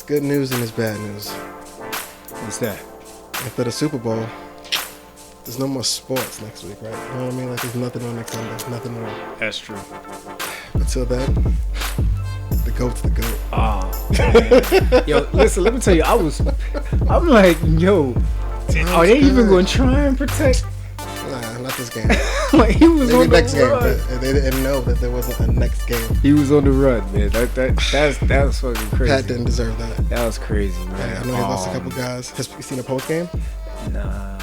It's good news and it's bad news. What's that? After the Super Bowl, there's no more sports next week, right? You know what I mean? Like, there's nothing on next Sunday. Nothing at all. That's true. Until then, the GOAT's the GOAT. Oh, yo, listen, let me tell you, I'm like, yo, are they even going to try and protect? Nah, not this game. Like, he was Maybe on next the game, run. but they didn't know that there wasn't a next game. He was on the run, man. That was fucking crazy. Pat didn't deserve that. That was crazy, man. I know he lost a couple guys. You seen the post game? Nah.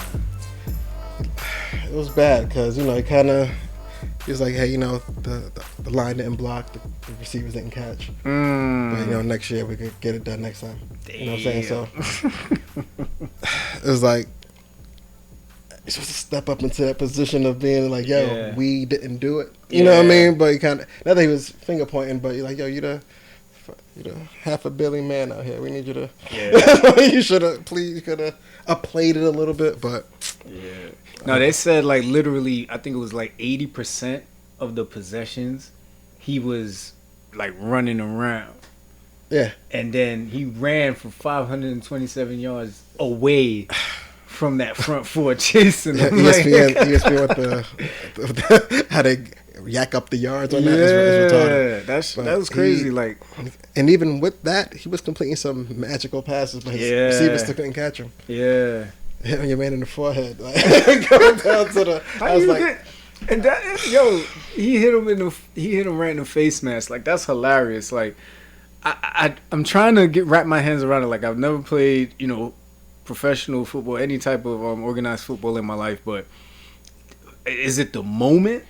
It was bad because, you know, he was like, hey, you know, the line didn't block, the receivers didn't catch. But, you know, next year we could get it done next time. Damn. You know what I'm saying? So it was like, you're supposed to step up into that position of being like, yo, we didn't do it. You know what I mean? But he kind of, not that he was finger pointing, but you're like, yo, you the $500 million man out here. We need you to. Yeah. You should have, please, you could have played it a little bit, but. Yeah. No, they said like literally, I think it was like 80% of the possessions, he was like running around. Yeah. And then he ran for 527 yards away from that front four chasing them. ESPN with the how they yak up the yards on that is retarded. That was crazy. And even with that, he was completing some magical passes, but his receivers still couldn't catch him. Yeah. Hitting your man in the forehead, like going down to the. I was like, and that, yo, he hit him right in the face mask. Like, that's hilarious. Like, I'm trying to wrap my hands around it. Like, I've never played, you know, professional football, any type of organized football in my life, but is it the moment?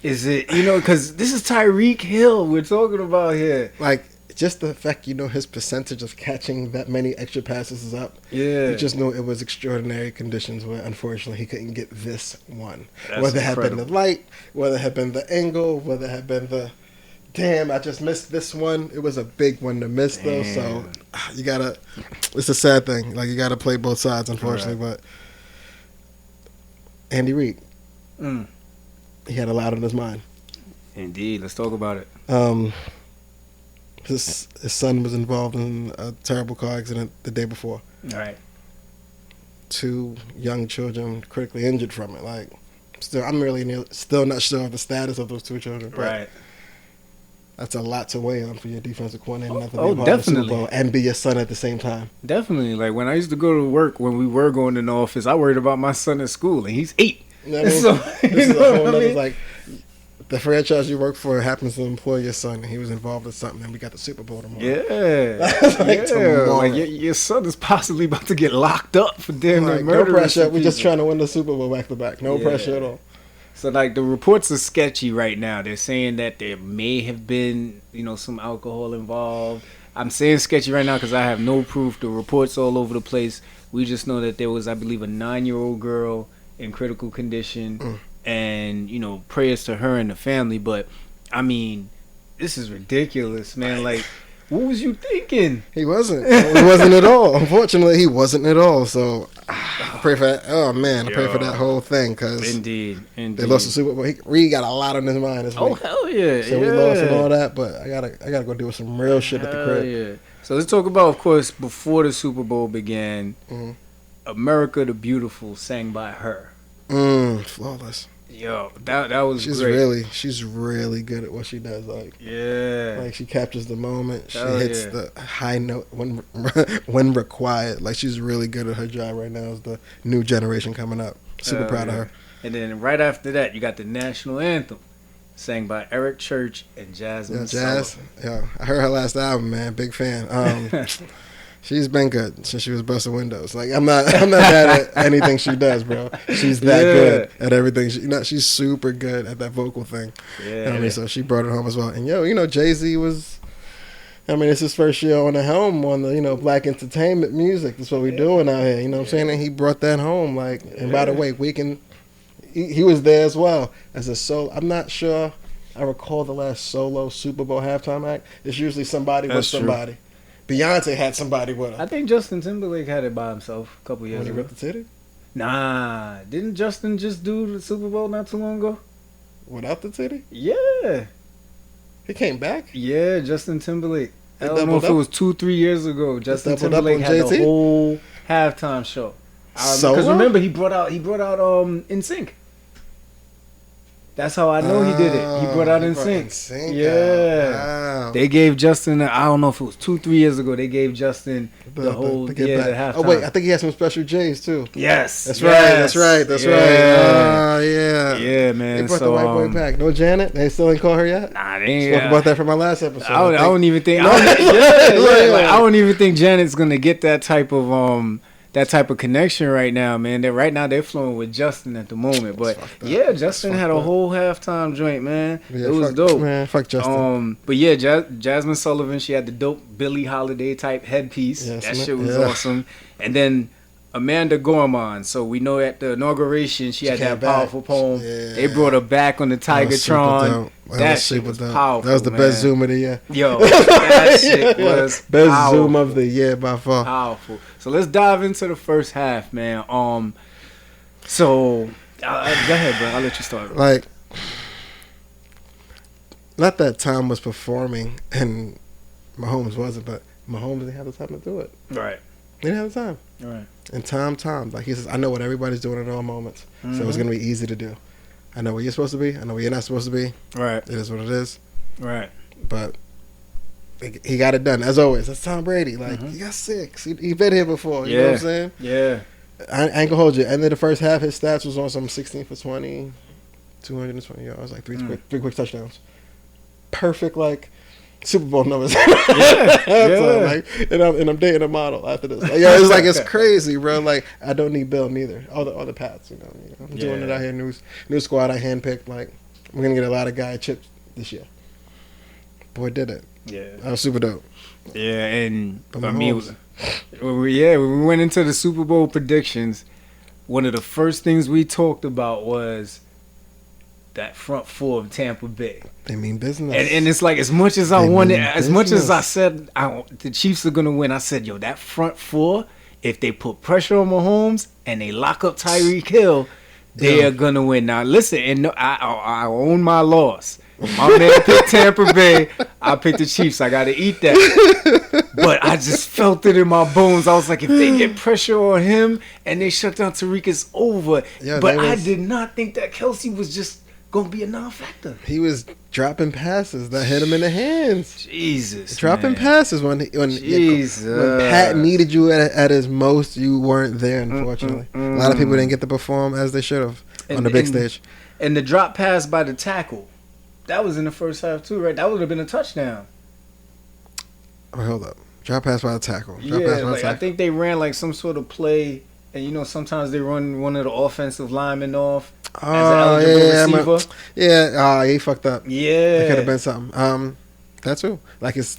Is it, you know, because this is Tyreek Hill we're talking about here. Like, just the fact, you know, his percentage of catching that many extra passes is up. Yeah. You just know it was extraordinary conditions where, unfortunately, he couldn't get this one. That's whether it had incredible. been the light, whether it had been the angle, whether it had been the, damn, I just missed this one. It was a big one to miss, though. So, you got to, it's a sad thing. Like, you got to play both sides, unfortunately. Right. But Andy Reid, he had a lot on his mind. Indeed. Let's talk about it. His son was involved in a terrible car accident the day before. All right. 2 young children critically injured from it. Like, I'm really still not sure of the status of those 2 children. But right. That's a lot to weigh on for your defensive coordinator. Not to be Oh, a part of the definitely. Super Bowl and be your son at the same time. Definitely. Like, when I used to go to work, when we were going in the office, I worried about my son at school, and he's 8. You know what I mean? So, this is a whole nother, like, the franchise you work for happens to employ your son, and he was involved in something, and we got the Super Bowl tomorrow. Yeah. Tomorrow. Like, your son is possibly about to get locked up for damn near murder. No pressure. We're just trying to win the Super Bowl back to back. No pressure at all. So, like, the reports are sketchy right now. They're saying that there may have been, you know, some alcohol involved. I'm saying sketchy right now because I have no proof. The reports all over the place. We just know that there was, I believe, a 9-year-old girl in critical condition. And, you know, prayers to her and the family. But, I mean, this is ridiculous, man. Like, what was you thinking? He wasn't. He wasn't at all. Unfortunately, he wasn't at all. So, I pray for that. Oh, man. I pray for that whole thing because Indeed. They lost the Super Bowl. Reed got a lot on his mind this week. Oh, hell yeah. So, we lost and all that. But I gotta go deal with some real shit at the crib. Yeah. So, let's talk about, of course, before the Super Bowl began, America the Beautiful sang by her. Flawless. Yo, that was she's great. She's really good at what she does. Like, like she captures the moment. She hits the high note when required. Like, she's really good at her job right now. As the new generation coming up, super proud of her. And then right after that, you got the national anthem, sang by Eric Church and Jasmine. Jazz. Yeah, I heard her last album, man. Big fan. She's been good since she was busting windows. Like, I'm not mad at anything she does, bro. She's that good at everything. She's super good at that vocal thing. Yeah. You know what I mean? So she brought it home as well. And you know, Jay-Z was, it's his first year on the helm on the, Black entertainment music. That's what we're doing out here. You know what I'm saying? And he brought that home. Like, and by the way, he was there as well as a solo. I'm not sure I recall the last solo Super Bowl halftime act. It's usually somebody with somebody. True. Beyonce had somebody with her. I think Justin Timberlake had it by himself a couple years ago. When he ripped the titty? Nah. Didn't Justin just do the Super Bowl not too long ago? Without the titty? Yeah. He came back? Yeah, Justin Timberlake. I don't know if it was 2-3 years ago. Justin Timberlake had the whole halftime show. Because remember, he brought out NSYNC. That's how I know he did it. He brought out NSYNC. Yeah. Wow. They gave Justin, I don't know if it was 2-3 years ago, they gave Justin the whole halftime. Oh, wait, I think he had some special J's, too. Yes. That's right. Oh, yeah. Yeah, man. They brought the white boy back. No Janet? They still ain't call her yet? Nah, they ain't. Spoke about that from my last episode. I don't even think. I don't even think Janet's going to get that type of connection right now, man. Right now they're flowing with Justin at the moment. But yeah, Justin had a whole halftime joint, man. Yeah, it was dope. Man, fuck Justin. But yeah, Jasmine Sullivan, she had the dope Billie Holiday type headpiece. Yes, that shit was awesome. And then Amanda Gorman. So we know at the inauguration she had that powerful poem. Yeah. They brought her back on the Tigertron. That shit was powerful. That was the best Zoom of the year. Yo, that shit was best powerful. Zoom of the year by far. Powerful. So let's dive into the first half, man. So go ahead, bro. I'll let you start. Like, not that Tom was performing and Mahomes wasn't, but Mahomes didn't have the time to do it. Right. He didn't have the time. Right. And Tom, like he says, I know what everybody's doing in all moments, so it's gonna be easy to do. I know where you're supposed to be. I know where you're not supposed to be. Right. It is what it is. Right. But he got it done as always. That's Tom Brady. Like he got 6. He been here before. You know what I'm saying? Yeah. I ain't gonna hold you. End of the first half, his stats was on some 16 for 20, 220 yards, like three quick touchdowns. Perfect, like Super Bowl numbers. So, like, and I'm dating a model after this. Like, it's like it's crazy, bro. Like I don't need Bill neither. All the Pats, you know. I'm doing it out here. New squad I handpicked. Like we're gonna get a lot of guy chips this year. Boy, did it. Yeah, that was super dope. Yeah, and I mean, when we went into the Super Bowl predictions, one of the first things we talked about was that front four of Tampa Bay. They mean business. And it's like, as much as I wanted, as much as I said the Chiefs are going to win, I said, yo, that front four, if they put pressure on Mahomes and they lock up Tyreek Hill, they are going to win. Now, listen, and I own my loss. My man picked Tampa Bay. I picked the Chiefs. I got to eat that. But I just felt it in my bones. I was like, if they get pressure on him and they shut down Tyreek, it's over. Yeah, but I did not think that Kelsey was just gonna be a non-factor. He was dropping passes that hit him in the hands. Jesus, dropping passes when Pat needed you at his most, you weren't there. Unfortunately, a lot of people didn't get to perform as they should have on the big stage. And the drop pass by the tackle, that was in the first half too, right? That would have been a touchdown. Oh, hold up, drop pass by the tackle. I think they ran like some sort of play. And you know, sometimes they run one of the offensive linemen off as an eligible receiver. He fucked up. Yeah, it could have been something. That's true. Like his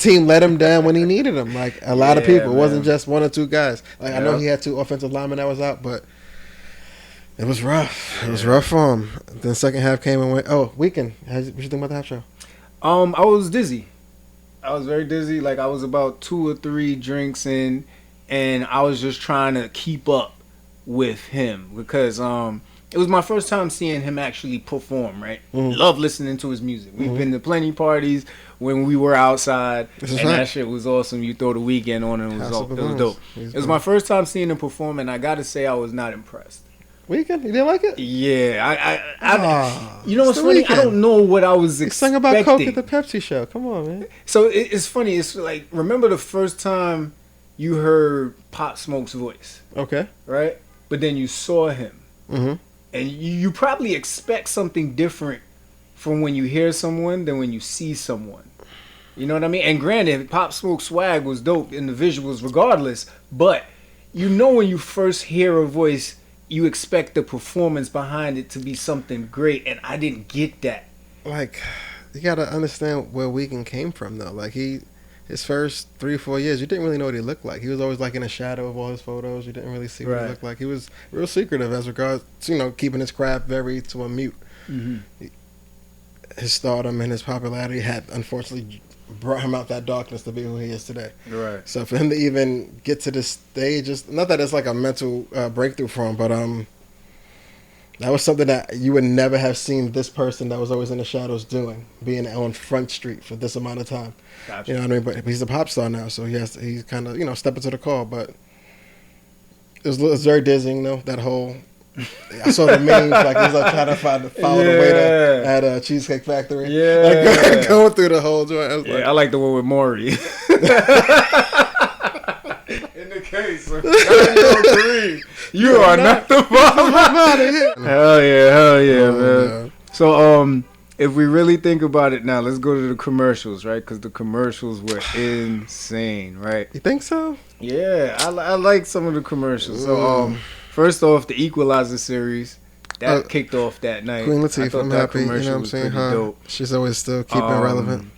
team let him down when he needed him. Like a lot of people, it wasn't just one or two guys. Like I know he had 2 offensive linemen that was out, but it was rough. It was rough for him. Then the second half came and went. Oh, weekend. What you think about the half show? I was dizzy. I was very dizzy. Like I was about 2 or 3 drinks in. And I was just trying to keep up with him because it was my first time seeing him actually perform, right? Love listening to his music. We've been to plenty parties when we were outside, that shit was awesome. You throw the weekend on and it was dope. It was my first time seeing him perform, and I got to say I was not impressed. Weekend? You didn't like it? Yeah. I you know what's funny? Weekend. I don't know what I was expecting. You sang about Coke at the Pepsi show. Come on, man. So it's funny. It's like, remember the first time you heard Pop Smoke's voice. Okay. Right? But then you saw him. Mm-hmm. And you probably expect something different from when you hear someone than when you see someone. You know what I mean? And granted, Pop Smoke's swag was dope in the visuals regardless. But you know when you first hear a voice, you expect the performance behind it to be something great. And I didn't get that. Like, you got to understand where Weeknd came from, though. Like, his first 3 or 4 years, you didn't really know what he looked like. He was always like in the shadow of all his photos. You didn't really see what he looked like. He was real secretive as regards to, keeping his craft very to a mute. Mm-hmm. His stardom and his popularity had unfortunately brought him out that darkness to be who he is today. Right. So for him to even get to this stage, not that it's like a mental breakthrough for him, but That was something that you would never have seen this person that was always in the shadows doing, being on Front Street for this amount of time. Gotcha. You know what I mean? But he's a pop star now, so he's kind of, stepping to the call. But it was very dizzying, though, that whole... I saw the memes, like, he's like trying to follow the waiter at a Cheesecake Factory. Yeah. Like, going through the whole joint. I like the one with Maury. In the case of 903, you are not the bomb. I'm out of here. Hell yeah, man. Yeah. So, if we really think about it now, let's go to the commercials, right? Because the commercials were insane, right? You think so? Yeah, I like some of the commercials. So, first off, the Equalizer series that kicked off that night. Queen Latifah, I'm happy. You know what I'm saying? Dope. She's always still keeping relevant.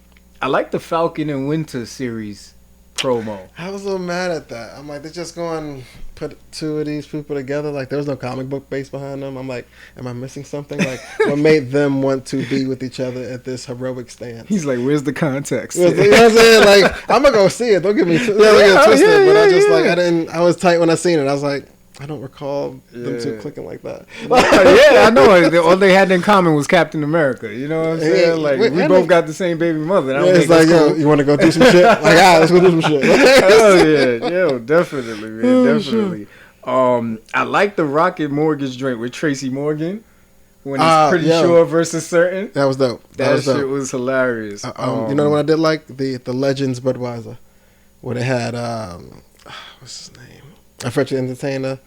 I like the Falcon and Winter series promo. I was a little mad at that. I'm like, they're just going to put two of these people together. Like, there was no comic book base behind them. I'm like, am I missing something? Like, what made them want to be with each other at this heroic stance? He's like, where's the context? You know what I'm saying? Like, I'm going to go see it. Don't get me twisted. But I just, like, I was tight when I seen it. I was like, I don't recall them two clicking like that. Yeah, I know. All they had in common was Captain America. You know what I'm saying? Like, we both got the same baby mother. It's like, yo, you want to go do some shit? Like, let's go do some shit. Hell yeah. Yo, definitely, man. Definitely. I like the Rocket Mortgage joint with Tracy Morgan. When it's pretty sure versus certain. That was dope. That shit was hilarious. You know what I did like? The Legends Budweiser. Where they had, what's his name? A French entertainer.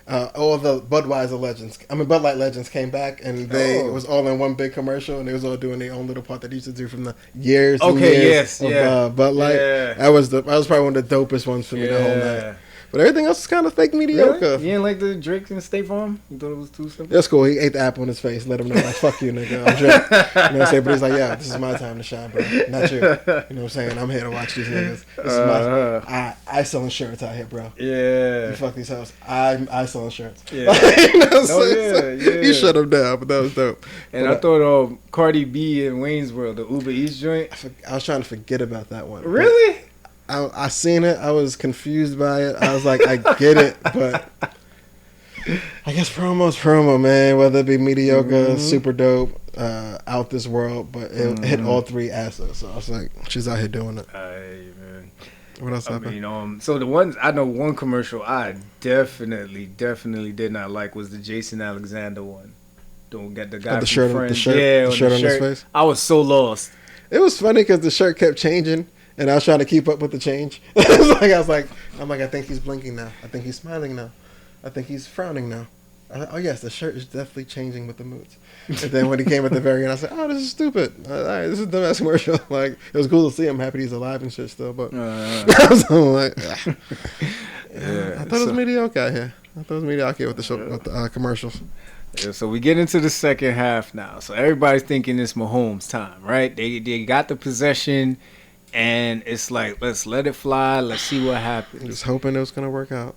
All the Budweiser legends, Bud Light legends came back, and it was all in one big commercial, and they was all doing their own little part that they used to do from the years and years of Bud Light. Yeah. That was probably one of the dopest ones for me the whole night. But everything else is kind of fake mediocre. Really? You didn't like the Drake and State Farm? You thought it was too simple? That's cool. He ate the apple in his face, let him know, like, fuck you, nigga. I'm Drake. You know what I'm saying? But he's like, yeah, this is my time to shine, bro. Not you. You know what I'm saying? I'm here to watch these niggas. This is I sell insurance out here, bro. Yeah. You fuck these hoes. I sell insurance. Yeah. You know what I'm saying? So he shut him down, but that was dope. And I thought Cardi B in Wayne's World, the Uber Eats joint. I was trying to forget about that one. Really? I seen it. I was confused by it. I was like, I get it, but I guess promo's promo, man. Whether it be mediocre, super dope, out this world, but it hit all three assets. So I was like, she's out here doing it. Man. What else happened? So the ones I know, one commercial I definitely did not like was the Jason Alexander one. Don't get the guy the from shirt, Friends. the shirt on his face. I was so lost. It was funny because the shirt kept changing. And I was trying to keep up with the change. I think he's blinking now. I think he's smiling now. I think he's frowning now. Oh, yes, the shirt is definitely changing with the moods. And then when he came at the very end, I said, oh, this is stupid. All right, this is a dumbass commercial. Like, it was cool to see him. Happy he's alive and shit still. But I was like, I thought it was mediocre out here. I thought it was mediocre with the commercials. Yeah, so we get into the second half now. So everybody's thinking it's Mahomes' time, right? They got the possession. And it's like, let's let it fly. Let's see what happens. Just hoping it was going to work out.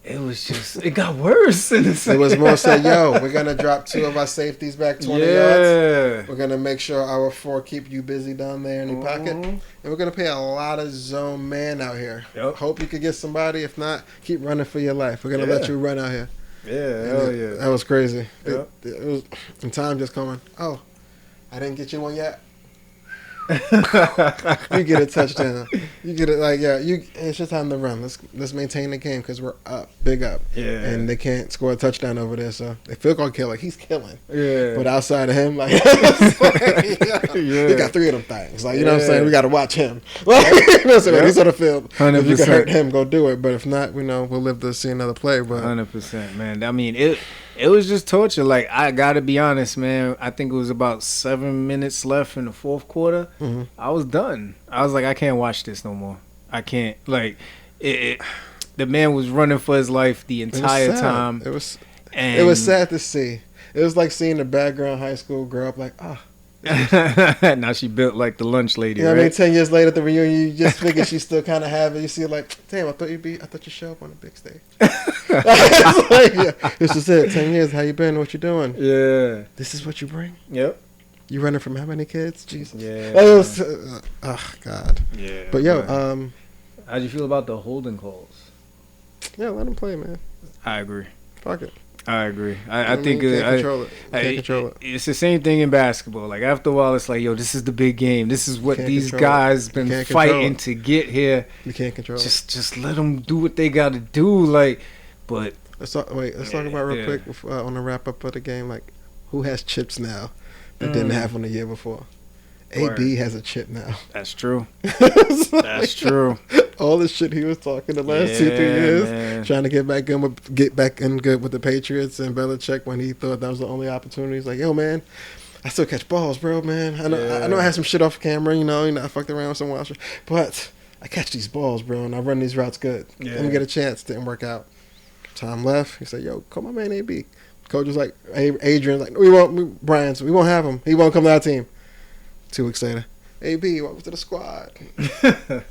It got worse. It was more so, we're going to drop two of our safeties back 20 yards. We're going to make sure our four keep you busy down there in your pocket. And we're going to pay a lot of zone man out here. Yep. Hope you could get somebody. If not, keep running for your life. We're going to let you run out here. Yeah, hell yeah. That was crazy. Yep. It was, and time just coming, I didn't get you one yet. You get a touchdown. You get it it's just time to run. Let's maintain the game because we're up, big up. Yeah. And they can't score a touchdown over there, so they feel gonna kill. Like he's killing. Yeah. But outside of him, he got three of them things. Like you know what I'm saying, we got to watch him. Like you know what I'm saying, he's on the field. 100%. If you can hurt him, go do it. But if not, we'll live to see another play. But 100%, man. I mean It was just torture. Like, I gotta be honest, man. I think it was about 7 minutes left in the fourth quarter. Mm-hmm. I was done. I was like, I can't watch this no more. I can't. Like, the man was running for his life the entire time. It was sad to see. It was like seeing the background high school grow up like, now she built like the lunch lady, right? I mean, 10 years later at the reunion, you just figure she still kind of have it. You see it like, damn, I thought you'd show up on a big stage. It's like, this is it. 10 years, how you been? What you doing? Yeah. This is what you bring? Yep. You running from how many kids? Jesus. Yeah. It was, God. Yeah. But how'd you feel about the holding calls? Yeah, let him play, man. I agree. Fuck it. I agree. I think you can't control it. You can't control it. It's the same thing in basketball. Like after a while, it's like, yo, this is the big game. This is what these guys been fighting to get here. You can't control it. Just let them do what they got to do. Like, but let's talk about real quick on the wrap up of the game. Like, who has chips now that didn't have one the year before? AB has a chip now. That's true. That's true. All the shit he was talking the last 2-3 years, man. Trying to get back in good with the Patriots and Belichick when he thought that was the only opportunity. He's like, yo, man, I still catch balls, bro, man. I know I had some shit off camera, I fucked around with some wild shit, but I catch these balls, bro, and I run these routes good. Yeah. Let me get a chance. Didn't work out. Tom left. He said, yo, call my man AB. Coach was like, Adrian's like, we won't have him. He won't come to our team. 2 weeks later, AB, welcome to the squad.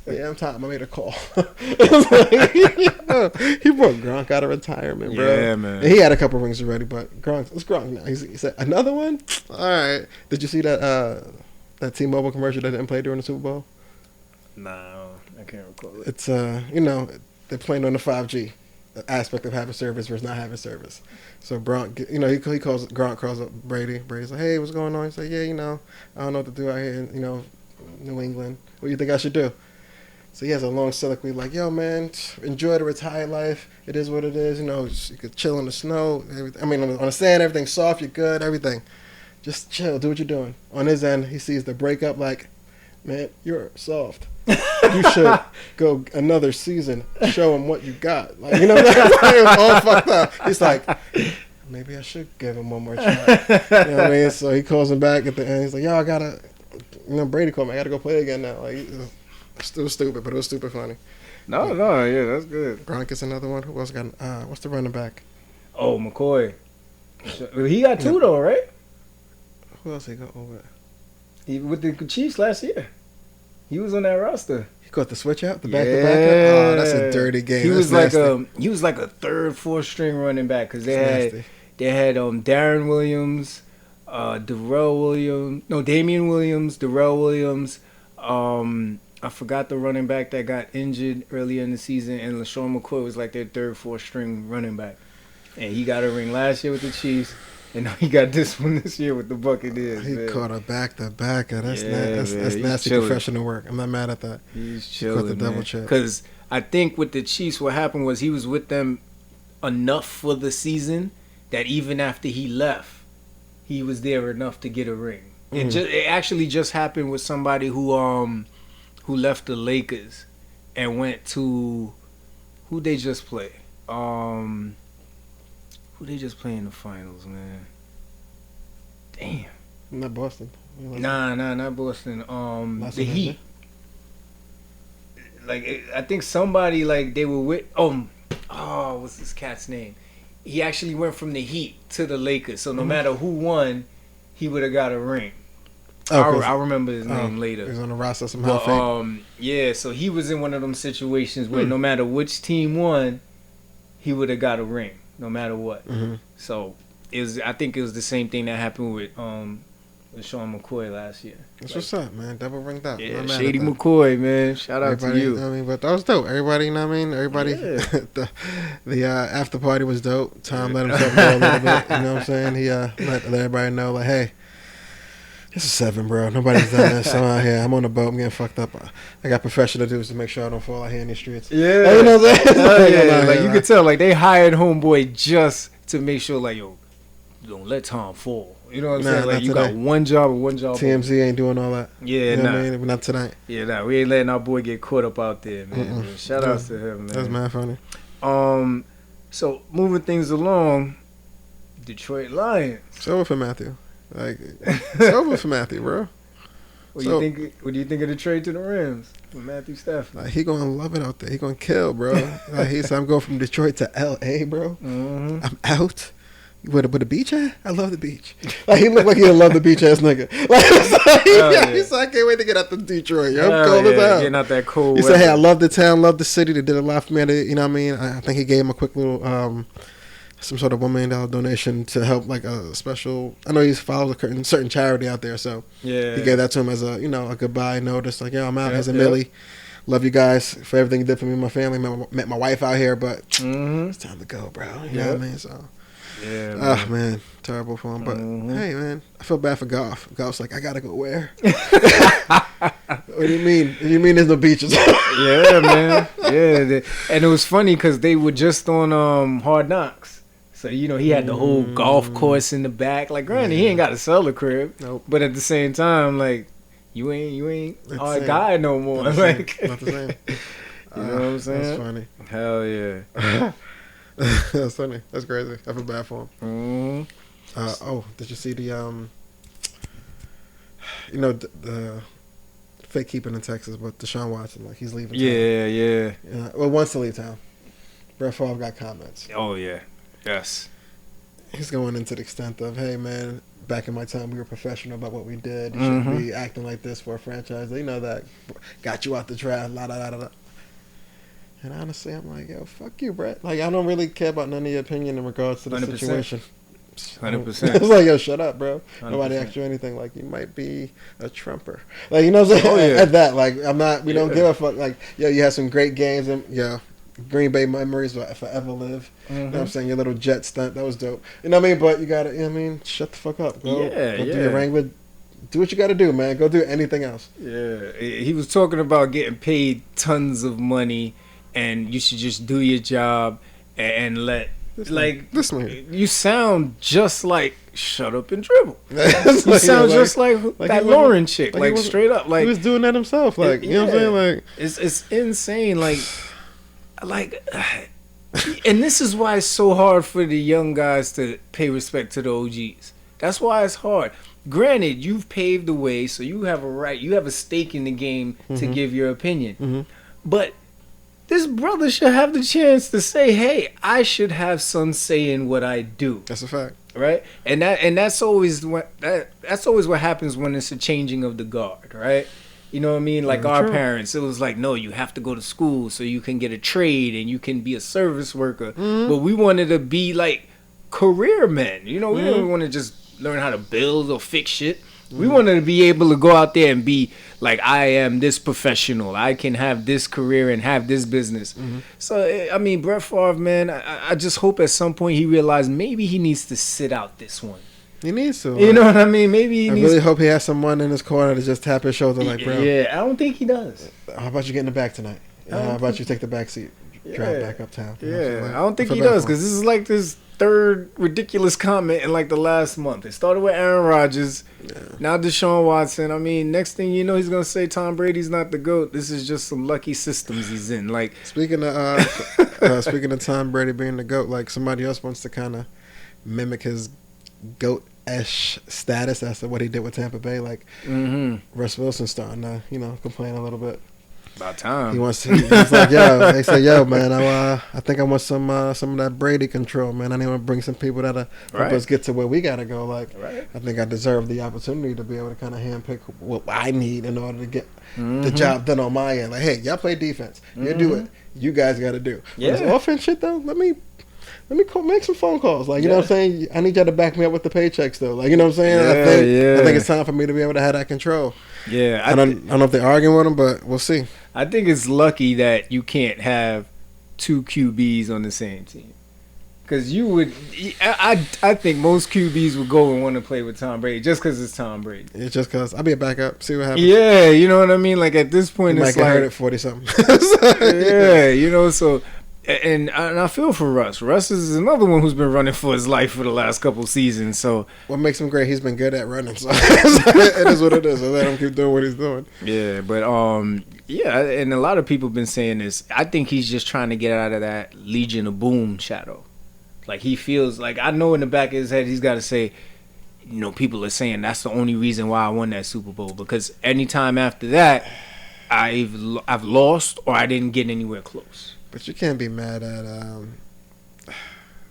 Yeah, I'm Tom. I made a call. He brought Gronk out of retirement, bro. Yeah, man. And he had a couple rings already, but it's Gronk now. He said, another one? All right. Did you see that T-Mobile commercial that didn't play during the Super Bowl? No, I can't recall it. It's, they're playing on the 5G aspect of having service versus not having service. So Gronk, Gronk calls up Brady. Brady's like, hey, what's going on? He's like, yeah, I don't know what to do out here in, New England. What do you think I should do? So he has a long soliloquy like, yo, man, enjoy the retired life. It is what it is. You could chill in the snow. On the sand, everything's soft. You're good, everything. Just chill. Do what you're doing. On his end, he sees the breakup like, man, you're soft. You should go another season. Show him what you got. Like, it was all fucked up. He's like, maybe I should give him one more try. You know what I mean? So he calls him back at the end. He's like, yo, I gotta. Brady called me. I gotta go play again now. Like, it was stupid, but it was stupid funny. No, yeah, that's good. Gronk is another one. Who else got? What's the running back? Oh, McCoy. He got 2 though, right? Who else he got over? He with the Chiefs last year. He was on that roster. He caught the switch out, the back-to-back. Oh, that's a dirty game. He was like a third, fourth string running back because they had Darren Williams, Damian Williams, Darrell Williams. I forgot the running back that got injured earlier in the season, and LaShawn McCoy was like their third, fourth string running back, and he got a ring last year with the Chiefs. And he got this one this year with the Buccaneers. He caught a back-to-back. That's nasty chilling. Professional work. I'm not mad at that. He's chilling, caught the double check. Because I think with the Chiefs, what happened was he was with them enough for the season that even after he left, he was there enough to get a ring. Mm-hmm. It actually just happened with somebody who left the Lakers and went to who they just play. Who they just play in the finals, man? Damn. Not Boston. Nah, not Boston. The Heat. Like, I think somebody, like, they were with... what's this cat's name? He actually went from the Heat to the Lakers. So no matter who won, he would have got a ring. I'll remember his name later. He was on the roster somehow. But, so he was in one of them situations where no matter which team won, he would have got a ring. No matter what. Mm-hmm. So I think it was the same thing that happened with Sean McCoy last year. That's what's up, man. Double ringed out. Yeah, Shady McCoy, man. Shout out to you. But that was dope. Everybody, Everybody, yeah. the after party was dope. Tom let himself know a little bit. You know what I'm saying? He let everybody know, like, hey, this is 7, bro. Nobody's done this. I'm out here. I'm on the boat. I'm getting fucked up. I got professional dudes to make sure I don't fall out here in these streets. Yeah. You know what I'm saying? Like, you could tell, like, they hired Homeboy just to make sure, like, yo, don't let Tom fall. You know what I'm saying? Like, you got one job. TMZ ain't doing all that. Yeah, you know what I mean? Not tonight. Yeah, we ain't letting our boy get caught up out there, man. Shout out to him, man. That's mad funny. So, moving things along, Detroit Lions. It's over for Matthew. Like, it's over for Matthew, bro. What do you think of the trade to the Rams with Matthew Stafford? Like, he gonna love it out there. He gonna kill, bro. Like, he said, I'm going from Detroit to L.A., bro. Mm-hmm. I'm out. Where the beach at? I love the beach. Like, he looked like he'd love the beach ass nigga. Like, he's like, I can't wait to get out to Detroit. Yo, I'm cold as hell. Getting out that cold. He said, hey, I love the town, love the city. They did a lot for me. You know what I mean? I think he gave him a quick little some sort of $1 million donation to help, like, a special. I know he follows a certain charity out there, so he gave that to him as a a goodbye notice. Like, yo, I'm out. Here's a milli. Love you guys for everything you did for me and my family. Met my wife out here, but it's time to go, bro. You know what I mean? So Yeah, Oh man, terrible for him. But hey, man, I feel bad for Golf. Golf's like, I gotta go where? What do you mean? What do you mean there's no beaches? Yeah, man. Yeah, and it was funny because they were just on Hard Knocks. So, he had the whole golf course in the back. Like, granted, he ain't got to sell the crib. Nope. But at the same time, like, you ain't our guy no more. Not Like, the same. You know what I'm saying? That's funny. Hell yeah. That's funny. That's crazy. I feel bad for him. Did you see the the fake keeping in Texas, but Deshaun Watson, like he's leaving town. Yeah. Well, wants to leave town. Brett Favre got comments. Oh yeah. Yes. He's going into the extent of, hey man, back in my time we were professional about what we did. You shouldn't be acting like this for a franchise. They know that got you out the draft. La la la la. And honestly, I'm like, yo, fuck you, Brett. Like I don't really care about none of your opinion in regards to the 100%. situation. 100%. It's like, yo, shut up, bro. 100%. Nobody asked you anything. Like, you might be a Trumper. Like, you know what I'm saying? Oh, yeah. At that, like, we don't give a fuck. Like, yo, you had some great games, and Green Bay memories will forever live. You know what I'm saying? Your little jet stunt, that was dope. You know what I mean? But you gotta, shut the fuck up. Go do your wrangler. Do what you gotta do, man. Go do anything else. Yeah. He was talking about getting paid tons of money, and you should just do your job and let. Listen, you sound just like Shut Up and Dribble. You like, sound just like that Lauren chick, like straight up. Like he was doing that himself. Like you know what I'm saying? Like it's insane. Like, and this is why it's so hard for the young guys to pay respect to the OGs. That's why it's hard. Granted, you've paved the way, so you have a right. You have a stake in the game to give your opinion, but. This brother should have the chance to say, "Hey, I should have some say in what I do." That's a fact, right? And that's always what happens when it's a changing of the guard, right? You know what I mean? Like our parents, it was like, "No, you have to go to school so you can get a trade and you can be a service worker." But we wanted to be like career men. We didn't want to just learn how to build or fix shit. We wanted to be able to go out there and be like, I am this professional. I can have this career and have this business. So, I mean, Brett Favre, man, I just hope at some point he realized maybe he needs to sit out this one. He needs to. You know what I mean? Maybe he needs really hope he has someone in his corner to just tap his shoulder like, bro. Yeah, I don't think he does. How about you get in the back tonight? How about you take the back seat? Drive back uptown. Yeah, I don't think he does because this is like this third ridiculous comment in like the last month. It started with Aaron Rodgers, now Deshaun Watson. I mean, next thing you know, he's gonna say Tom Brady's not the GOAT. This is just some lucky systems he's in. Like speaking of Tom Brady being the GOAT, like somebody else wants to kind of mimic his GOAT-esh status as to what he did with Tampa Bay. Like Russ Wilson starting to complain a little bit. About time. He's like, yo. They say, yo, man. I think I want some of that Brady control, man. I need to bring some people that'll help us get to where we gotta go. Like, I think I deserve the opportunity to be able to kind of handpick what I need in order to get the job done on my end. Like, hey, y'all play defense. You do it. You guys got to do. Yeah. This offense shit though. Let me make some phone calls. Like, you know what I'm saying? I need y'all to back me up with the paychecks though. Like, you know what I'm saying? I think it's time for me to be able to have that control. Yeah. I don't know if they're arguing with him, but we'll see. I think it's lucky that you can't have two QBs on the same team. Because you would, I think most QBs would go and want to play with Tom Brady just because it's Tom Brady. It's just because I'll be a backup, see what happens. Yeah, you know what I mean? Like at this point, you it's might get like, hurt at 40-something. So, and I feel for Russ. Russ is another one who's been running for his life for the last couple seasons. So what makes him great? He's been good at running. So it is what it is. So let him keep doing what he's doing. Yeah, but and a lot of people have been saying this. I think he's just trying to get out of that Legion of Boom shadow. Like he feels like, I know in the back of his head he's got to say, people are saying that's the only reason why I won that Super Bowl, because anytime after that I've lost or I didn't get anywhere close. But you can't be mad at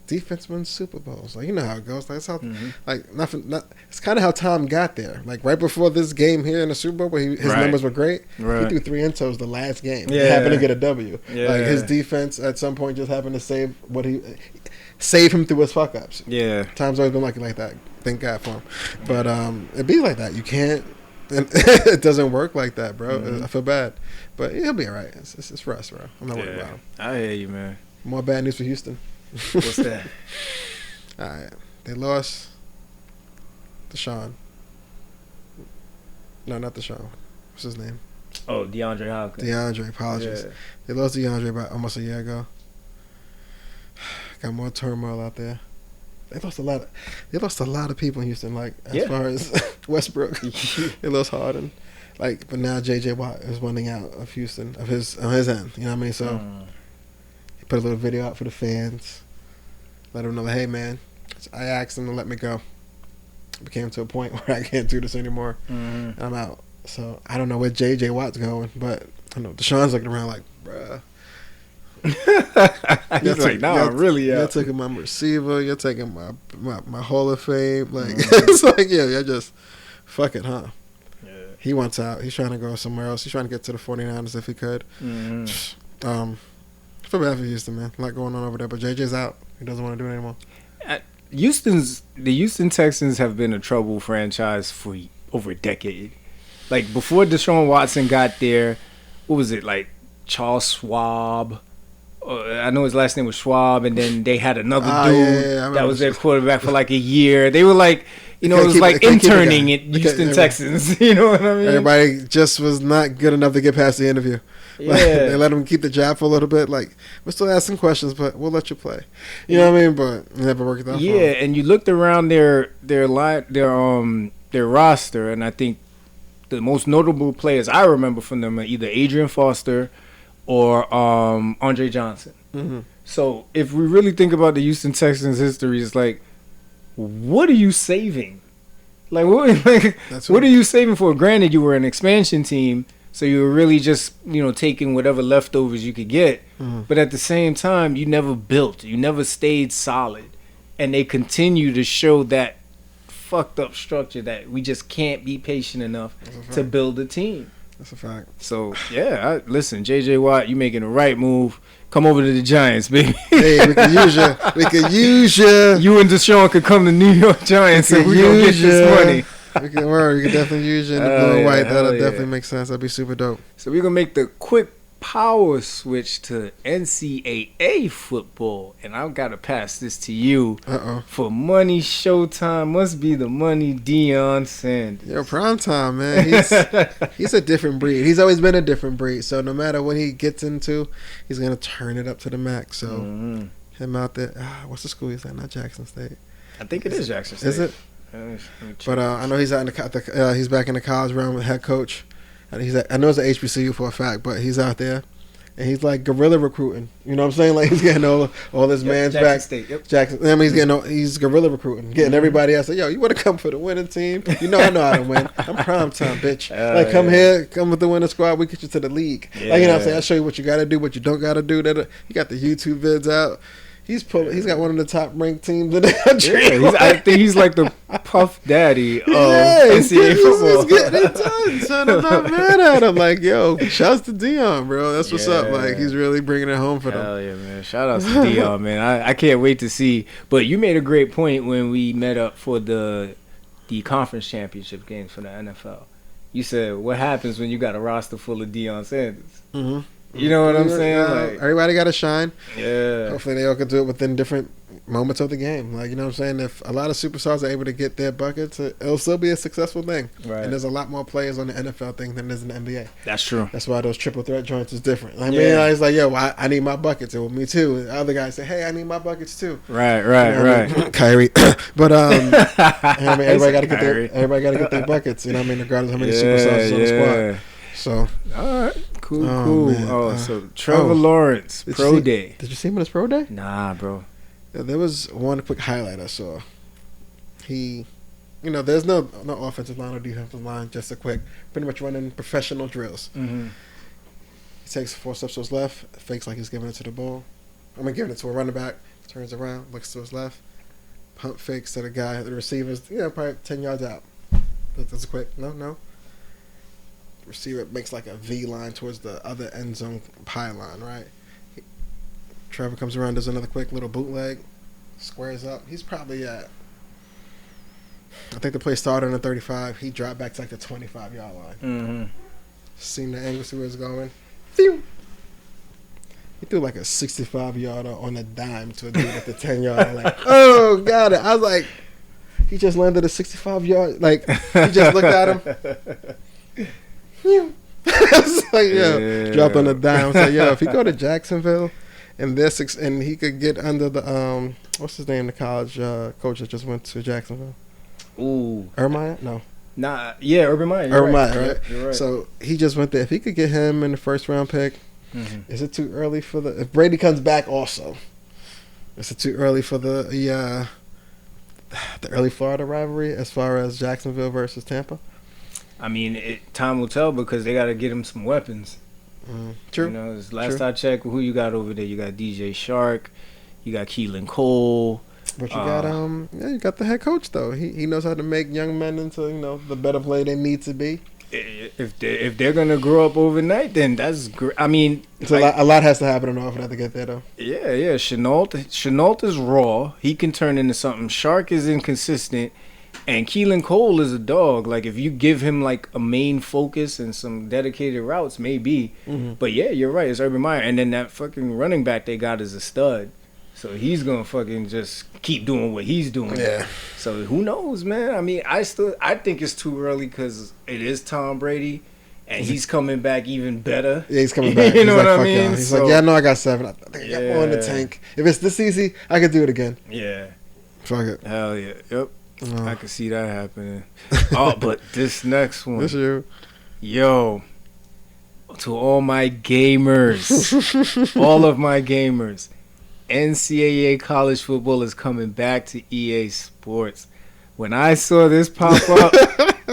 defense wins Super Bowls. Like, you know how it goes. Like, it's how, it's kind of how Tom got there. Like right before this game here in the Super Bowl, where his numbers were great. He threw 3 intos the last game. Yeah. He happened to get a W. Yeah. Like his defense at some point just happened to save him through his fuck ups. Yeah, Tom's always been lucky like that. Thank God for him. But it be like that. You can't. It doesn't work like that, bro. I feel bad, but he'll be all right. It's Russ, bro. I'm not worried about him. I hear you, man. More bad news for Houston. What's that? All right. They lost Deshaun. No, not Deshaun. What's his name? Oh, DeAndre Hopkins. DeAndre, apologies. Yeah. They lost DeAndre about almost a year ago. Got more turmoil out there. They lost a lot of people in Houston, like as far as Westbrook. They lost Harden. Like, but now J.J. Watt is running out of Houston on his end. You know what I mean? So he put a little video out for the fans. Let them know, like, hey man, I asked them to let me go. It became to a point where I can't do this anymore. And I'm out. So I don't know where J.J. Watt's going, but I know Deshaun's looking around like, bruh. He's like, nah, I'm really out. You're taking my receiver. You're taking my Hall of Fame. Like, it's like, yeah, you're just, fuck it, huh? Yeah. He wants out. He's trying to go somewhere else. He's trying to get to the 49ers if he could. Feel bad for Houston, man. A lot going on over there, but JJ's out. He doesn't want to do it anymore. The Houston Texans have been a trouble franchise for over a decade. Like, before Deshaun Watson got there, what was it, like Charles Schwab? I know his last name was Schwab, and then they had another dude that was their quarterback for like a year. They were like, it was like interning at Houston Texans. You know what I mean? Everybody just was not good enough to get past the interview. Yeah. Like, they let him keep the job for a little bit. Like, we're still asking questions, but we'll let you play. You know what I mean? But it never worked out. Yeah, and you looked around their roster, and I think the most notable players I remember from them are either Adrian Foster or Andre Johnson. Mm-hmm. So if we really think about the Houston Texans' history, it's like, what are you saving? Like, what are you saving for? Granted, you were an expansion team, so you were really just, taking whatever leftovers you could get. Mm-hmm. But at the same time, you never built. You never stayed solid. And they continue to show that fucked up structure that we just can't be patient enough to build a team. That's a fact. So, yeah, listen, J.J. Watt, you making the right move. Come over to the Giants, baby. Hey, we could use you. We could use you. You and Deshaun could come to New York Giants and we're going to get this money. We could definitely use you in the blue and white. That'll definitely make sense. That'd be super dope. So we're going to make the quick power switch to NCAA football. And I've got to pass this to you. For money showtime. Must be the money Dion Sander. Yo, Primetime, man. He's a different breed. He's always been a different breed. So no matter what he gets into, he's going to turn it up to the max. So him out there. What's the school he's at? Not Jackson State. I think it is Jackson State. Is it? But I know he's out in he's back in the college realm with head coach. And I know it's an HBCU for a fact, but he's out there, and he's like guerrilla recruiting. You know what I'm saying? Like, he's getting all his man's Jackson back. State, Jackson. I mean, he's guerrilla recruiting, getting everybody else. Like, yo, you want to come for the winning team? I know how to win. I'm Primetime, bitch. Come here, come with the winning squad. We get you to the league. Yeah. Like, you know what I'm saying? I'll show you what you got to do, what you don't got to do. He got the YouTube vids out. He's got one of the top ranked teams in the country. Yeah, I think he's like the Puff Daddy of NCAA football. He's getting it done, son. I'm not mad at him. Like, yo, shouts to Dion, bro. That's what's up. Like, he's really bringing it home for them. Hell yeah, man. Shout out to Dion, man. I can't wait to see. But you made a great point when we met up for the conference championship games for the NFL. You said, what happens when you got a roster full of Dion Sanders? Mm-hmm. You know what I'm saying? Like, everybody got to shine. Yeah. Hopefully they all can do it within different moments of the game. Like, you know what I'm saying? If a lot of superstars are able to get their buckets, it'll still be a successful thing. Right. And there's a lot more players on the NFL thing than there's in the NBA. That's true. That's why those triple threat joints is different. I mean, it's like, yo, I need my buckets. Well, me too. And the other guys say, hey, I need my buckets too. Right. I mean? Kyrie. But everybody got to get their buckets. You know what I mean? Regardless of how many superstars is on the squad. So, all right, cool. Man. So Trevor Lawrence pro day. Did you see him at his pro day? Nah, bro. Yeah, there was one quick highlight I saw. He, there's no offensive line or defensive line. Just a quick, pretty much running professional drills. Mm-hmm. He takes 4 steps to his left, fakes like he's giving it to the ball. Giving it to a running back. Turns around, looks to his left, pump fakes to the guy, the receivers. Probably 10 yards out. That's a quick. No. Receiver makes like a V line towards the other end zone pylon, right? Trevor comes around, does another quick little bootleg, squares up. He's probably at, I think the play started on the 35. He dropped back to like the 25-yard line. Mm-hmm. Seen the angle, see where it's going. Phew! threw like a 65-yarder on a dime to a dude at the 10-yard. Like, oh, got it. I was like, he just landed a 65-yard. Like, he just looked at him. I was like, yo, dropped on a dime. I was like, yo, if he go to Jacksonville and and he could get under the what's his name, the college coach that just went to Jacksonville. Ooh, Ermine? No. Nah, yeah, Urban Meyer. Urban Meyer, right? You're right. So he just went there. If he could get him in the first round pick, is it too early for the? If Brady comes back, also, is it too early for the early Florida rivalry as far as Jacksonville versus Tampa? I mean, time will tell because they got to get him some weapons. True. You know, last I checked, who you got over there? You got DJ Shark, you got Keelan Cole. But you got you got the head coach though. He knows how to make young men into the better player they need to be. If they're gonna grow up overnight, then that's great. I mean, so a lot has to happen in order for that to get there though. Yeah. Chenault is raw. He can turn into something. Shark is inconsistent, and Keelan Cole is a dog. Like if you give him like a main focus and some dedicated routes, maybe. But yeah, you're right. It's Urban Meyer, and then that fucking running back they got is a stud. So he's gonna fucking just keep doing what he's doing. Yeah. So who knows, man? I mean, I think it's too early because it is Tom Brady, and he's coming back even better. Yeah, he's coming back. You know what I mean? He's like, yeah, I know I got 7. I think I got more in the tank. If it's this easy, I could do it again. Yeah. Fuck it. Hell yeah. Yep. I can see that happening. But this next one. This you. Yo. To all my gamers, all of my gamers. NCAA college football is coming back to EA Sports. When I saw this pop up,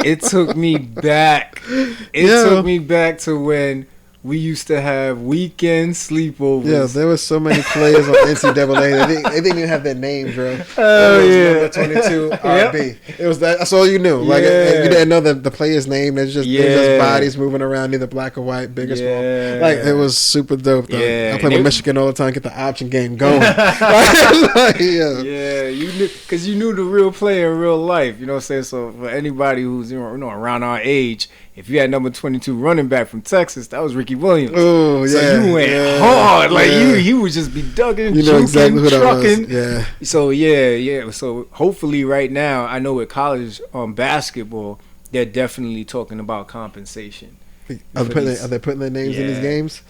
it took me back. It took me back to when we used to have weekend sleepovers. Yeah, there was so many players on NCAA. They didn't even have their names, bro. Oh yeah, number 22 RB. It was that's all you knew. Like you didn't know the player's name. They're just bodies moving around, either black or white, big or small. Like it was super dope. Though. I played with Michigan all the time. Get the option game going. You knew because you knew the real player in real life. You know what I'm saying? So for anybody who's around our age. If you had number 22 running back from Texas, that was Ricky Williams. Oh, yeah. So you went hard. Like, you would just be dugging, juking, exactly who trucking. That was. Yeah. So, So, hopefully right now, I know with college basketball, they're definitely talking about compensation. Are they putting their names in these games?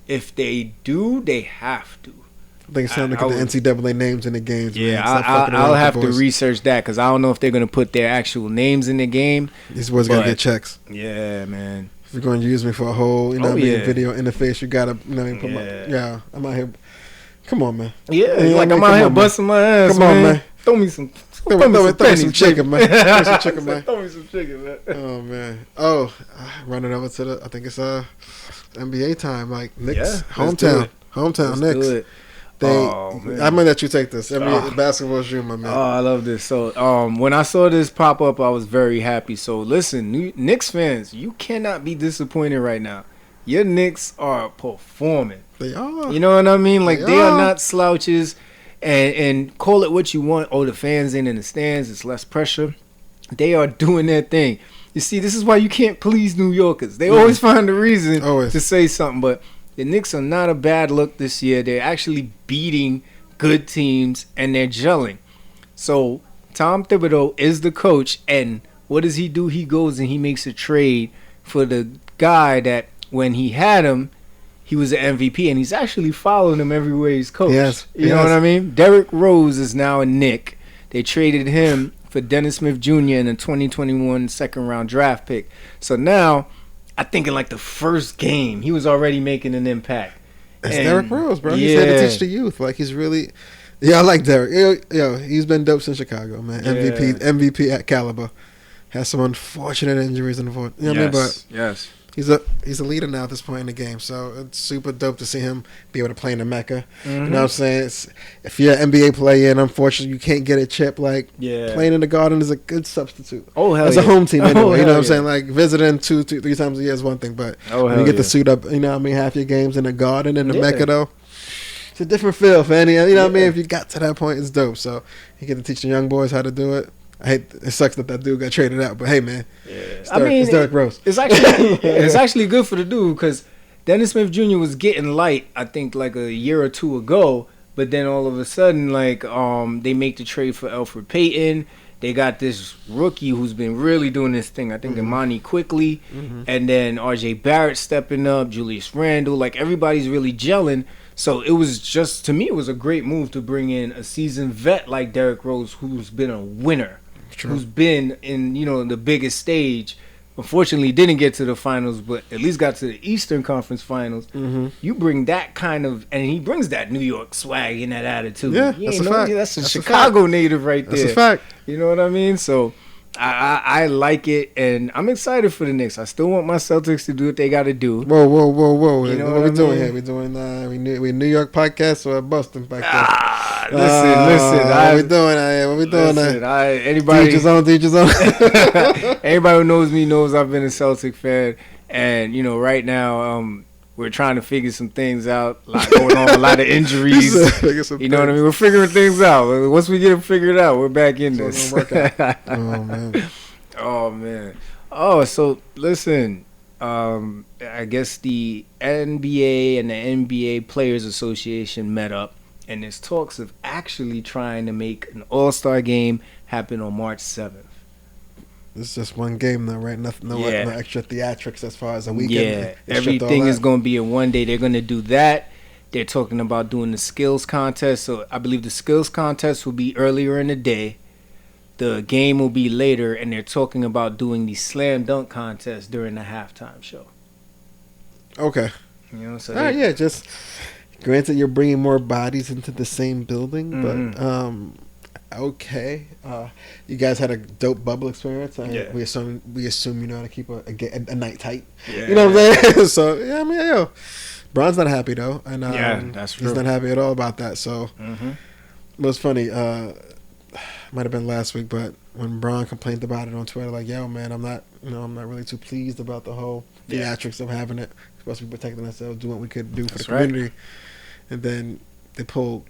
If they do, they have to. I think it's time to get the NCAA names in the games. Yeah, I'll have to research that because I don't know if they're going to put their actual names in the game. These boys got to get checks. Yeah, man. If you're going to use me for a whole, video interface, you got to, put my, I'm out here. Come on, man. Yeah, like I'm out here busting my ass, Come on, man. Throw me some chicken, man. Throw some chicken, man. Throw me some chicken, man. Oh, man. Oh, running over to I think it's NBA time. Like, Knicks, hometown Knicks. I'm gonna let you take this. Basketball's you, my man. Oh, I love this. So, when I saw this pop up, I was very happy. So, listen, Knicks fans, you cannot be disappointed right now. Your Knicks are performing. They are. You know what I mean? Like they are not slouches. And call it what you want. Oh, the fans ain't in the stands. It's less pressure. They are doing their thing. You see, this is why you can't please New Yorkers. They always find a reason to say something, but. The Knicks are not a bad look this year. They're actually beating good teams, and they're gelling. So, Tom Thibodeau is the coach, and what does he do? He goes and he makes a trade for the guy that, when he had him, he was an MVP, and he's actually following him everywhere he's coached. Yes. You know what I mean? Derrick Rose is now a Knick. They traded him for Dennis Smith Jr. in a 2021 second-round draft pick. So now... I think in like the first game, he was already making an impact. It's Derrick Rose, bro. He's here to teach the youth. Like he's really, I like Derrick. He's been dope since Chicago, man. MVP at caliber. Has some unfortunate injuries and what I mean? But he's a leader now at this point in the game. So it's super dope to see him be able to play in the Mecca. Mm-hmm. You know what I'm saying? If you're an NBA player and unfortunately you can't get a chip, playing in the Garden is a good substitute. Oh, hell as a home team anyway. You know what I'm saying? Like visiting 2-3 times a year is one thing, but when you get to suit up, half your games in the Garden in the Mecca though. It's a different feel, Fanny. You know what I mean? If you got to that point, it's dope. So you get to teach the young boys how to do it. It sucks that dude got traded out, but hey, man, it's Derrick Rose. It's actually good for the dude because Dennis Smith Jr. was getting light, I think, like a year or two ago. But then all of a sudden, like, they make the trade for Elfrid Payton. They got this rookie who's been really doing this thing. I think Imani Quickly, and then R.J. Barrett stepping up, Julius Randle. Like, everybody's really gelling. So it was just, to me, it was a great move to bring in a seasoned vet like Derrick Rose, who's been a winner, who's been in, the biggest stage. Unfortunately, didn't get to the finals, but at least got to the Eastern Conference Finals. You bring that kind of, and he brings that New York swag and that attitude. Yeah, that's a fact. That's a Chicago native right there. That's a fact. You know what I mean? So I like it, and I'm excited for the Knicks. I still want my Celtics to do what they got to do. Whoa. You know what we doing mean? here? We doing we New York podcast or Boston back there? Listen. What we doing here? What we doing listen, anybody, teachers on. Everybody who knows me knows I've been a Celtic fan, and right now we're trying to figure some things out. A lot going on, a lot of injuries. You know what I mean? We're figuring things out. Once we get it figured out, we're back in this. Oh man. Oh, so listen. I guess the NBA and the NBA Players Association met up, and there's talks of actually trying to make an All-Star game happen on March 7th. It's just one game though, right? No extra theatrics as far as a weekend. Yeah, everything is going to be in one day. They're going to do that. They're talking about doing the skills contest. So I believe the skills contest will be earlier in the day. The game will be later, and they're talking about doing the slam dunk contest during the halftime show. Okay. So just granted you're bringing more bodies into the same building, but okay. You guys had a dope bubble experience. We assume you know how to keep a night tight. Yeah. You know what I'm saying? So Bron's not happy though, and that's true. He's not happy at all about that. So it was funny. Might have been last week, but when Bron complained about it on Twitter, like, yo, man, I'm not really too pleased about the whole theatrics of having it. We're supposed to be protecting ourselves, doing what we could do for the community. Right. And then they pulled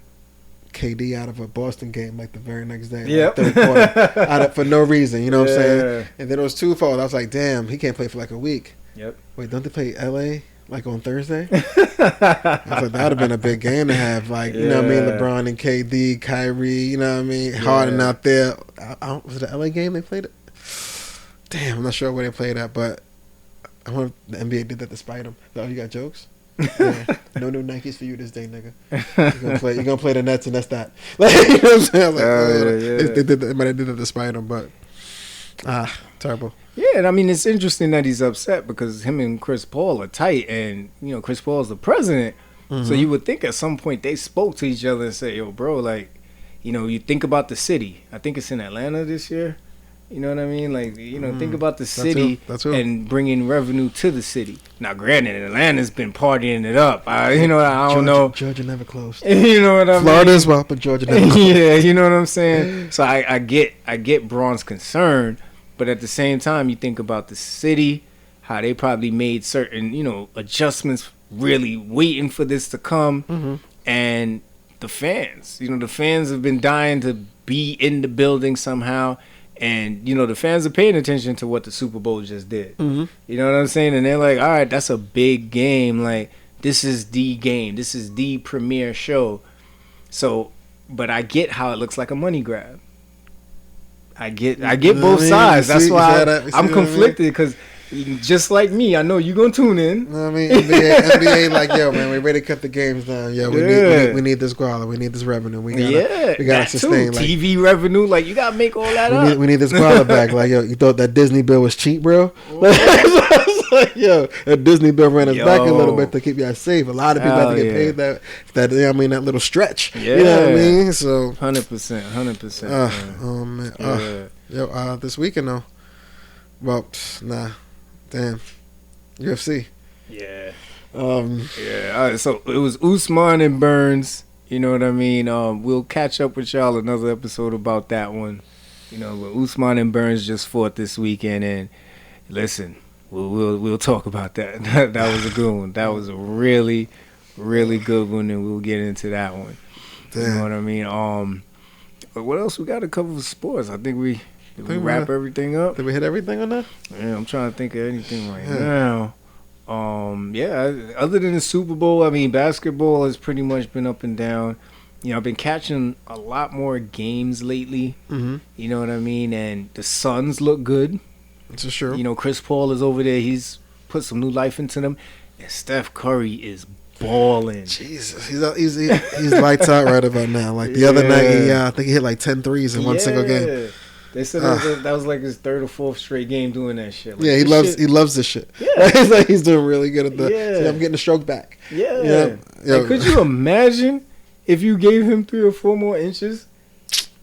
KD out of a Boston game like the very next day, like third quarter, for no reason, you know what I'm saying? And then it was twofold. I was like, damn, he can't play for like a week. Yep. Wait, don't they play LA? Like on Thursday? I was like, that would have been a big game to have. Like, you know what I mean? LeBron and KD, Kyrie, you know what I mean? Harden out there. Was it the LA game they played it? Damn, I'm not sure where they played at, but I wonder if the NBA did that to spite them. Oh, you got jokes? Yeah. No new Nikes for you this day, nigga. You're gonna play the Nets, and that's that. Like, you know what I'm saying? Like, they did that to spite them, but terrible. Yeah, and I mean, it's interesting that he's upset because him and Chris Paul are tight, and Chris Paul's the president, so you would think at some point they spoke to each other and said, "Yo, bro, like, you think about the city. I think it's in Atlanta this year. You know what I mean? Like, think about the city and bringing revenue to the city. Now, granted, Atlanta's been partying it up. I don't know. Georgia never closed. You know what I mean? Florida as well, but Georgia never closed. Yeah, you know what I'm saying? So I get Braun's concern. But at the same time, you think about the city, how they probably made certain, adjustments, really waiting for this to come, and the fans. The fans have been dying to be in the building somehow, and the fans are paying attention to what the Super Bowl just did. You know what I'm saying? And they're like, all right, that's a big game. Like, this is the game. This is the premier show. So, but I get how it looks like a money grab. I get both sides. That's why I'm conflicted because just like me, I know you're going to tune in. NBA like, yo, man, we ready to cut the games down. Yo, we need this guala. We need this revenue. We got to sustain. Like, TV revenue. Like, you got to make all that up. We need this guala back. Like, yo, you thought that Disney bill was cheap, bro? Like, yo, that Disney bill ran us back a little bit to keep y'all safe. A lot of people have to get paid that little stretch. Yeah. You know what I mean? So 100%. Oh, man. This weekend, though. Well, nah. Damn. UFC. Yeah. All right, so it was Usman and Burns. You know what I mean? We'll catch up with y'all another episode about that one. But Usman and Burns just fought this weekend, and listen, we'll talk about that. That was a good one. That was a really, really good one, and we'll get into that one. Damn. You know what I mean? But what else we got to cover for sports? I think we wrap everything up. Did we hit everything on that? Yeah, I'm trying to think of anything right now. Yeah. Other than the Super Bowl, I mean, basketball has pretty much been up and down. You know, I've been catching a lot more games lately. Mm-hmm. You know what I mean? And the Suns look good. This is true. You know, Chris Paul is over there. He's put some new life into them. And Steph Curry is balling. Jesus, he's lights out right about now. Like the other night, I think he hit like 10 threes in one single game. They said that was like his third or fourth straight game doing that shit. Like, he loves this shit. Yeah. He's like, he's doing really good at the. See, I'm getting the stroke back. Yeah. Like, could you imagine if you gave him 3 or 4 more inches?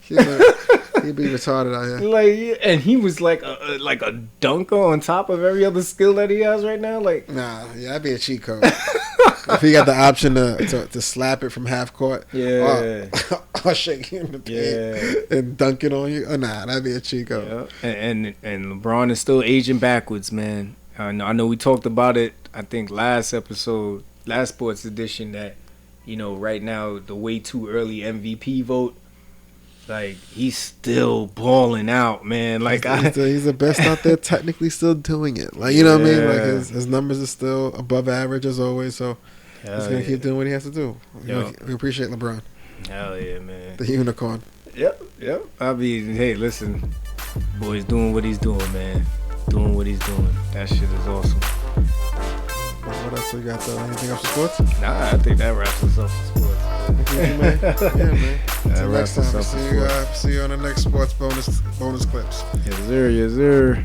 He'd be retarded out here. Like, and he was like a dunker on top of every other skill that he has right now. Like, that'd be a cheat code. If he got the option to slap it from half court, or shake you in the paint and dunk it on you, that'd be a cheat code. Yeah. And LeBron is still aging backwards, man. I know we talked about it. I think last sports edition, that right now the way too early MVP vote. Like, he's still balling out, man. Like, he's the best out there, technically still doing it. Like, you know what I mean? Like, his numbers are still above average as always. So he's gonna keep doing what he has to do. We appreciate LeBron. Hell yeah, man. The unicorn. Yep. I mean, hey, listen, boy's doing what he's doing, man. Doing what he's doing. That shit is awesome. What else we got though? Anything else for sports? Nah, I think that wraps us up for sports. Man. Yeah, man. Until That next wraps us time. up for sports. See you on the next sports bonus clips. Yes, sir.